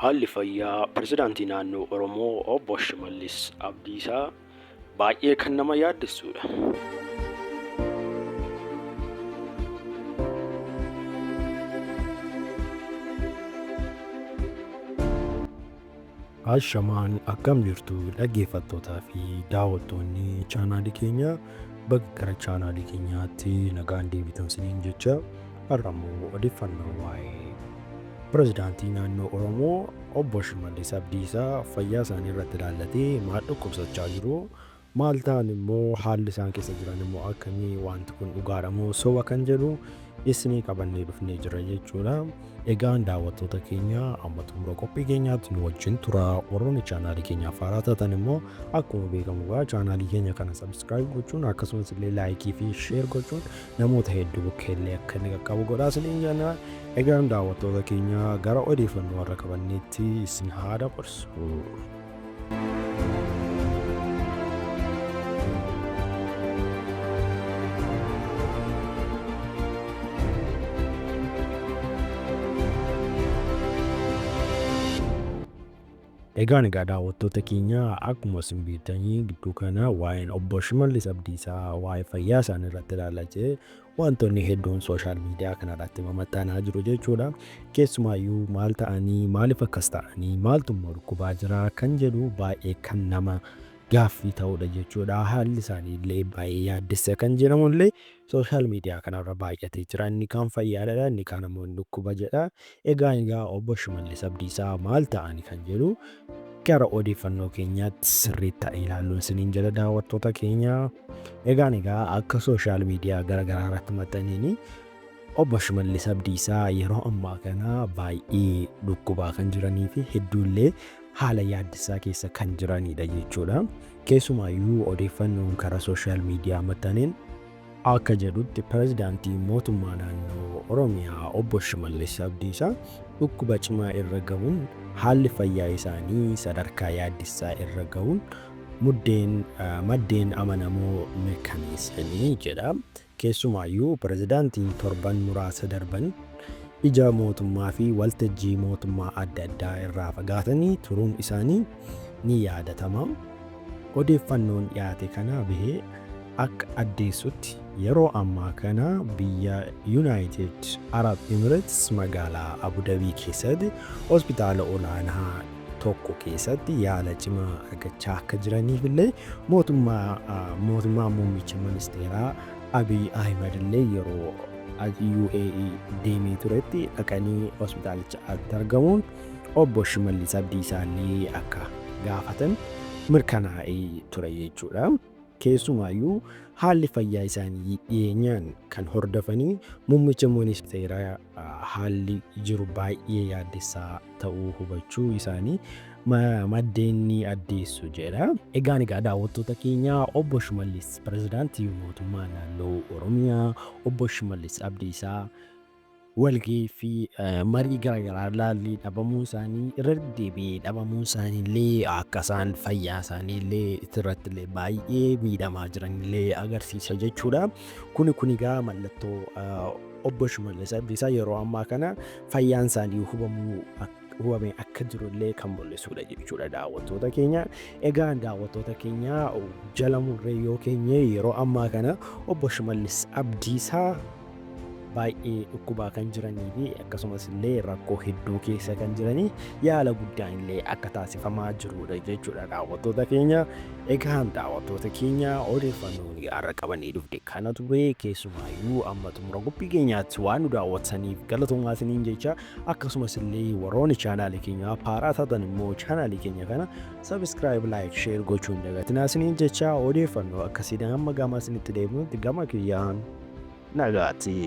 Haalli fayyaa pirezidaantii naannoo Oromoo obbo Shimelis Abdiisaa baay'ee kan nama yaaddessudha. Ashamaan akkam jirtu dhaggeeffattootaa fi daawwattoonni chaanaalii keenya bakka gara chaanaalii keenyaatti nagaan deebitamsiniin jecha har'ammoo odeeffannoo waa'ee pirezidaantii naannoo Oromoo obbo Shimelis Abdiisaa fayyaa isaanii irratti ilaallatee maal dhukkubsachaa jiru, maal ta'an immoo haalli isaan keessa jiran immoo akkamii, wanti kun dhugaadha moo soba kan jedhu isinii qabannee dhufnee jira jechuudha. Egaan daawwattoota keenya amma xumura qophii keenyaatti nu wajjin tura. Warroonni chaanaalii keenyaaf haaraa taatan immoo akkuma beekamu chaanaalii keenya kana subscribe gochuun akkasumas illee laayikii fi share gochuun namoota hedduu bukkeellee akka inni qaqqabu godhaa isiniin jenna. Egaan daawwattoota keenya gara odeeffannoo warra qabanneetti isin haa dabarsu. Egaan daawwattoota keenya akkuma isin beektanii gidduu kana waa'een obbo Shimelis Abdiisaa waa'ee fayyaa isaanii irratti ilaallatee wantoonni hedduun sooshaal miidiyaa kanarratti maxxanaa jiru jechuudha. Keessumaayyuu maal ta'anii, maaliif akkas ta'anii, maaltu immoo dhukkubaa jira kan jedhu baay'ee kan nama gaaffii ta'udha jechuudha. Haalli isaanii illee baay'ee yaaddessa kan jedhamu illee sooshaal miidiyaa kanarra baay'atee jira. Inni kaan fayyaadha, inni kaan immoo dhukkuba jedha. Egaa obbo Shimelis Abdiisaa maal ta'anii kan jedhu gara odeeffannoo keenyaatti sirriitti ta'ee ilaaluun isiniin jala daawwattoota keenya. Egaan akka sooshaal miidiyaa garaagaraa irratti maxxananii obbo Shimelis Abdiisaa yeroo ammaa kana baay'ee dhukkubaa kan jiranii fi hedduullee haala yaaddessaa keessa kan jiranidha jechuudha. Keessumaayyuu odeeffannoon karaa sooshaal miidiyaa maxxaneen akka jedhutti pirezidaantii mootummaa naannoo Oromiyaa obbo Shimelis Abdiisaa dhukkuba cimaa irra gahuun haalli fayyaa isaanii sadarkaa yaaddessaa irra gahuun maddeen amanamoo mirkaneessanii jedha. Keessumaayyuu pirezidaantiin torban muraasa darban ija mootummaa fi waltajjii mootummaa adda addaa irraa fagaatanii turuun isaanii ni yaadatama. Odeeffannoon dhiyaate kana bahee akka addeessutti yeroo ammaa kana biyya United Arab Emirates magaalaa Abu Dhabii keessatti hospitaala olaanaa tokko keessatti yaala cimaa argachaa akka jiraniif illee mootummaa muummicha ministeeraa Abiy Ahmed illee yeroo UAE deemee turetti dhaqanii hospitaalicha argamuun obbo Shimelis Abdiisaa illee akka gaafatan mirkanaa'ee ture jechuudha. Keessumaayyuu haalli fayyaa isaanii dhiyeenyaan kan hordofanii muummicha ministeeraa haalli jiru baay'ee yaaddessaa ta'uu hubachuu isaanii maddeen ni addeessu jedha. Egaan daawwattoota keenya obbo Shimelis pirezidaantii mootummaa naannoo Oromiyaa obbo Shimelis Abdiisaa walgahii fi marii garaagaraa ilaallee dhabamuun isaanii irra deebi'ee dhabamuun isaanii illee akka isaan fayyaa isaanii illee irratti illee baay'ee miidhamaa jiran illee agarsiisa jechuudha. Kuni mallattoo obbo Shimelis Abdiisaa yeroo ammaa kana fayyaan isaanii hubamee akka jiru illee kan mul'isudha jechuudha daawwattoota keenya. Egaan daawwattoota keenya jala murree yoo keenye yeroo ammaa kana obbo Shimelis Abdiisaa baay'ee dhukkubaa kan jiranii fi akkasumas illee rakkoo hedduu keessa kan jiranii yaala guddaan illee akka taasifamaa jirudha jechuudha daawwattoota keenya. Egaan daawwattoota keenya odeeffannoon har'a qabannee dhufne kana ture. Keessumaayyuu amma xumura qophii keenyaatti waan nu daawwattaniif galatoomaa isiniin jecha akkasumas illee warroonni chaanaalii keenyaa haaraa taatan immoo chaanaalii keenya kana subscribe, like, share gochuun dagatinaa isiniin jecha odeeffannoo akkasii hamma gama isinitti deebinutti gama kiyyaan nagaatti.